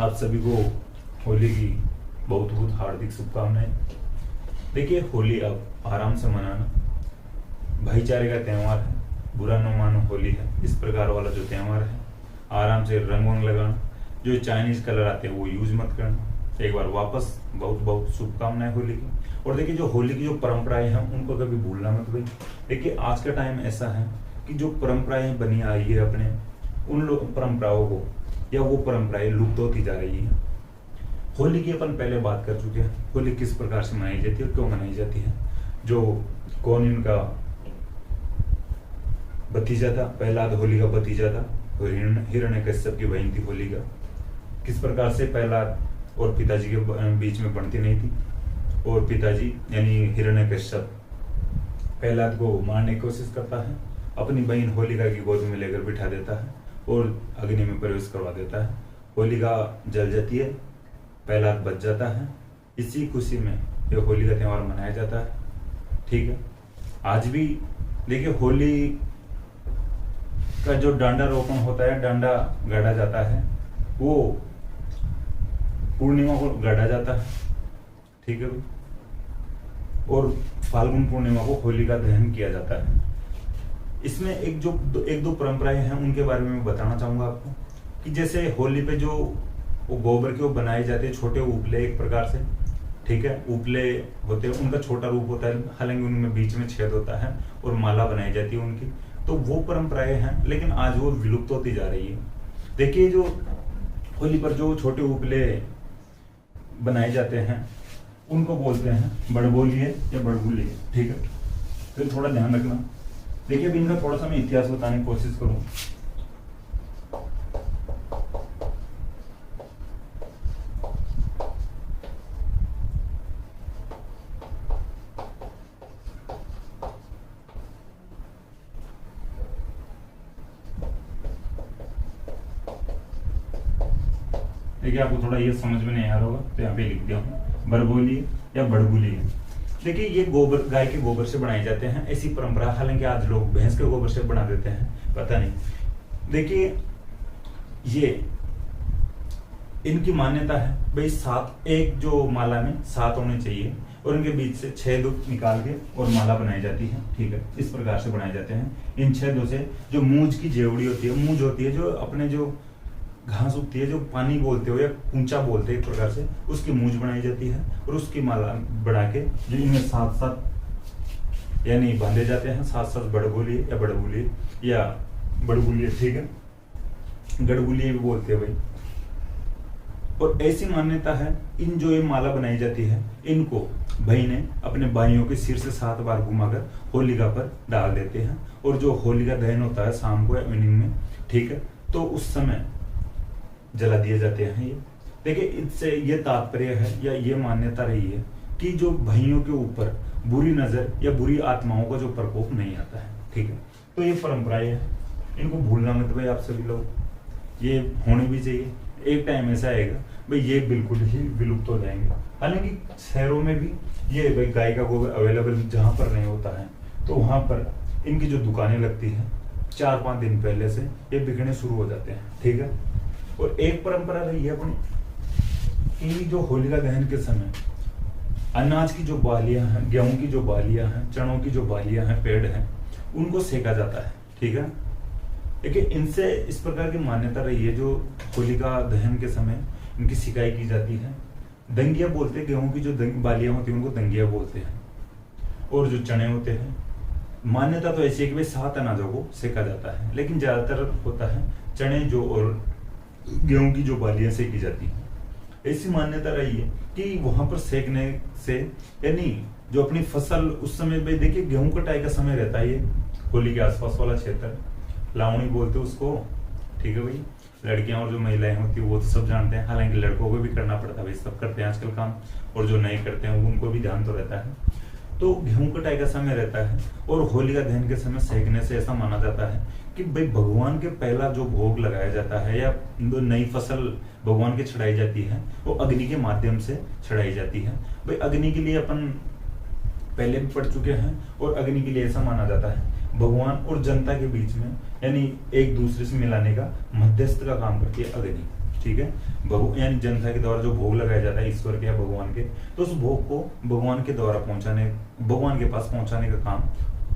आप सभी को होली की बहुत बहुत हार्दिक शुभकामनाएं। देखिए, होली अब आराम से मनाना, भाईचारे का त्यौहार है, बुरा न मानो होली है, इस प्रकार वाला जो त्यौहार है, आराम से रंग वंग लगाना, जो चाइनीज कलर आते हैं वो यूज मत करना। एक बार वापस बहुत बहुत शुभकामनाएं होली की। और देखिए, जो होली की जो परंपराएं हैं उनको कभी भूलना मत भाई। देखिए, आज का टाइम ऐसा है कि जो परंपराएं बनी आ रही है अपने, उन परंपराओं को या वो परंपराएं लुप्त होती जा रही है। होली की अपन पहले बात कर चुके हैं, होली किस प्रकार से मनाई जाती है और क्यों मनाई जाती है। जो कौन इनका भतीजा था, प्रहलाद होली का भतीजा था, तो हिरण्यकश्यप की बहन थी होली का। किस प्रकार से प्रहलाद और पिताजी के बीच में बनती नहीं थी, और पिताजी यानी हिरण्यकश्यप प्रहलाद को मारने की कोशिश करता है, अपनी बहन होलिका की गोद में लेकर बिठा देता है और अग्नि में प्रवेश करवा देता है। होलिका जल जाती है, प्रहलाद बच जाता है। इसी खुशी में ये होली का त्यौहार मनाया जाता है। ठीक है, आज भी देखिए, होली का जो डांडा रोपण होता है, डांडा गाड़ा जाता है, वो पूर्णिमा को गाड़ा जाता है। ठीक है भाई, और फाल्गुन पूर्णिमा को होलिका दहन किया जाता है। इसमें एक दो परंपराएं हैं, उनके बारे में मैं बताना चाहूंगा आपको। कि जैसे होली पे जो वो गोबर के वो बनाए जाते हैं छोटे उपले, एक प्रकार से, ठीक है, उपले होते हैं, उनका छोटा रूप होता है, हालांकि उनमें बीच में छेद होता है और माला बनाई जाती है उनकी। तो वो परंपराएं हैं, लेकिन आज वो विलुप्त होती जा रही है। देखिए, जो होली पर जो छोटे उपले बनाए जाते हैं उनको बोलते हैं बड़बोलिए या बड़बुलिए। ठीक है, तो थोड़ा ध्यान रखना। देखिए, अभी इनका थोड़ा सा मैं इतिहास बताने की कोशिश करूं। देखिए, आपको थोड़ा ये समझ में नहीं आ रहा होगा, तो यहाँ पे लिख दिया हूँ, बड़बोलिए या बड़बुलिए। देखिए, ये गोबर, गाय के गोबर से बनाए जाते हैं, ऐसी परंपरा। हालांकि आज लोग भैंस के गोबर से बना देते हैं, पता नहीं। देखिए, ये इनकी मान्यता है भाई, सात, एक जो माला में 7 होने चाहिए और इनके बीच से 6 निकाल के और माला बनाई जाती है। ठीक है, इस प्रकार से बनाए जाते हैं। इन 6 से जो मूंज की जेवड़ी होती है, मूंज होती है जो अपने जो घास उगती है, जो पानी बोलते हो या ऊंचा बोलते हैं एक प्रकार से, उसकी मूंज बनाई जाती है और उसकी माला बढ़ा के जो इनमें 7 यानी बांधे जाते हैं। 7 बड़बोलिए या बड़बुलिए या बड़बुलिए, ठीक है, गड़बुलिए भी बोलते हैं भाई। और ऐसी मान्यता है, इन जो ये माला बनाई जाती है, इनको भाई ने अपने भाइयों के सिर से 7 बार घुमाकर होलिका पर डाल देते हैं। और जो होलिका दहन होता है शाम को या इवनिंग में, ठीक है, तो उस समय जला दिए जाते हैं ये। देखिए, इससे ये तात्पर्य है या ये मान्यता रही है कि जो भाइयों के ऊपर बुरी नजर या बुरी आत्माओं का जो प्रकोप नहीं आता है। ठीक है, तो ये परंपराएं हैं, इनको भूलना मत भाई आप सभी लोग, ये होनी भी चाहिए। एक टाइम ऐसा आएगा भाई ये बिल्कुल ही विलुप्त हो जाएंगे। हालांकि शहरों में भी ये भाई गाय का गोबर अवेलेबल जहां पर नहीं होता है, तो वहां पर इनकी जो दुकानें लगती है, 4-5 दिन पहले से ये बिकने शुरू हो जाते हैं। ठीक है, और एक परंपरा रही है अपनी कि जो होलिका दहन के समय अनाज की जो बालियां हैं, गेहूं की जो बालियां हैं, चनों की जो बालियां हैं, पेड़ हैं, उनको सेका जाता है। ठीक है, देखिए, इनसे इस प्रकार की मान्यता रही है, जो होलिका दहन के समय इनकी सिकाई की जाती है। दंगिया बोलते हैं, गेहूं की जो बालियां होती है उनको दंगिया बोलते हैं। और जो चने होते हैं, मान्यता तो ऐसी है कि भाई 7 अनाजों को सेका जाता है, लेकिन ज्यादातर होता है चने जो और गेहूं की जो बालियां सेकी जाती है। ऐसी मान्यता रही है कि वहां पर सेकने से, यानी जो अपनी फसल उस समय भाई, देखिए गेहूं कटाई का समय रहता है, ये होली के आसपास वाला क्षेत्र, लावणी बोलते हैं उसको। ठीक है भाई, लड़कियां और जो महिलाएं होती है वो तो सब जानते हैं, हालांकि लड़कों को भी करना पड़ता है भाई, सब करते हैं आजकल काम, और जो नहीं करते हैं उनको भी ध्यान तो रहता है। तो गेहूं कटाई का समय रहता है और होलिका दहन के समय सेकने से ऐसा माना जाता है कि भाई भगवान के पहला जो भोग लगाया जाता है या नई फसल भगवान के चढ़ाई जाती है, वो अग्नि के माध्यम से चढ़ाई जाती है। भाई अग्नि के लिए अपन पहले भी पढ़ चुके हैं, और अग्नि के लिए ऐसा माना जाता है भगवान और जनता के बीच में, यानी एक दूसरे से मिलाने का मध्यस्थ का काम करती है अग्नि। ठीक है। यानी जनता के द्वारा जो भोग लगाया जाता है ईश्वर के या भगवान के, तो उस भोग को भगवान के द्वारा भगवान के पास पहुंचाने का काम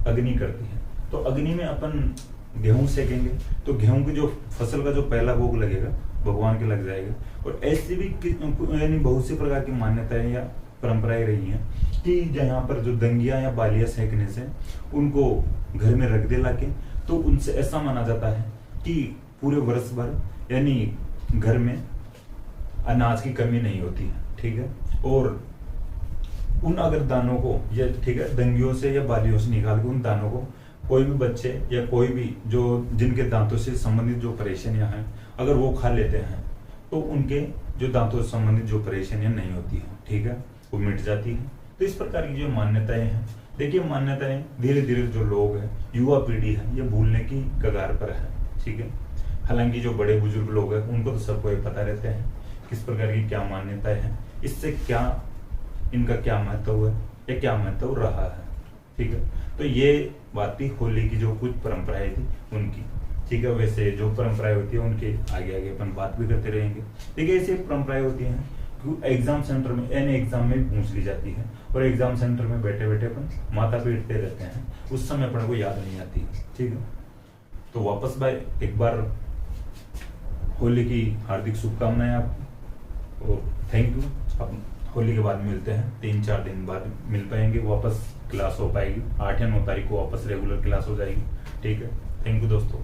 अग्नि करती है। तो अग्नि में अपन गेहूं सेकेंगे, तो गेहूं की जो फसल का जो पहला भोग लगेगा भगवान के लग जाएगा। और ऐसी भी यानी बहुत सी प्रकार की मान्यताएं या परंपराएं रही हैं कि जहाँ पर जो दंगिया या बालियां सेकने से उनको घर में रख दे लाके, तो उनसे ऐसा माना जाता है कि पूरे वर्ष भर यानी घर में अनाज की कमी नहीं होती है, ठीक है। और उन अगर दानों को या ठीक है दंगियों से या बालियों से निकाल के उन दानों को कोई भी बच्चे या कोई भी जो जिनके दांतों से संबंधित जो परेशानियां हैं अगर वो खा लेते हैं तो उनके जो दांतों से संबंधित जो परेशानियां नहीं होती है, ठीक है, वो मिट जाती है। तो इस प्रकार की जो मान्यताएं हैं, देखिए मान्यताएं धीरे धीरे जो लोग हैं, युवा पीढ़ी है, ये भूलने की कगार पर है, ठीक है। हालांकि जो बड़े बुजुर्ग लोग हैं उनको तो सबको ये पता रहता है किस प्रकार की क्या मान्यताएं हैं, इससे क्या इनका क्या महत्व है या क्या महत्व रहा है, ठीक है। तो ये बात थी होली की जो कुछ परंपराएं थी उनकी, ठीक है। वैसे जो परंपराएं होती है उनके आगे आगे अपन बात भी करते रहेंगे। देखिए ऐसी परंपराएं होती हैं एग्जाम सेंटर में यानी एग्जाम में पूछ ली जाती है और एग्जाम सेंटर में बैठे बैठे अपन माथा पीटते रहते हैं, उस समय अपन को याद नहीं आती, ठीक है। तो वापस भाई एक बार होली की हार्दिक शुभकामनाएं आपको और थैंक यू। अब होली के बाद मिलते हैं, 3-4 दिन बाद मिल पाएंगे, वापस क्लास हो पाएगी। 8 या 9 तारीख को वापस रेगुलर क्लास हो जाएगी, ठीक है। थैंक यू दोस्तों।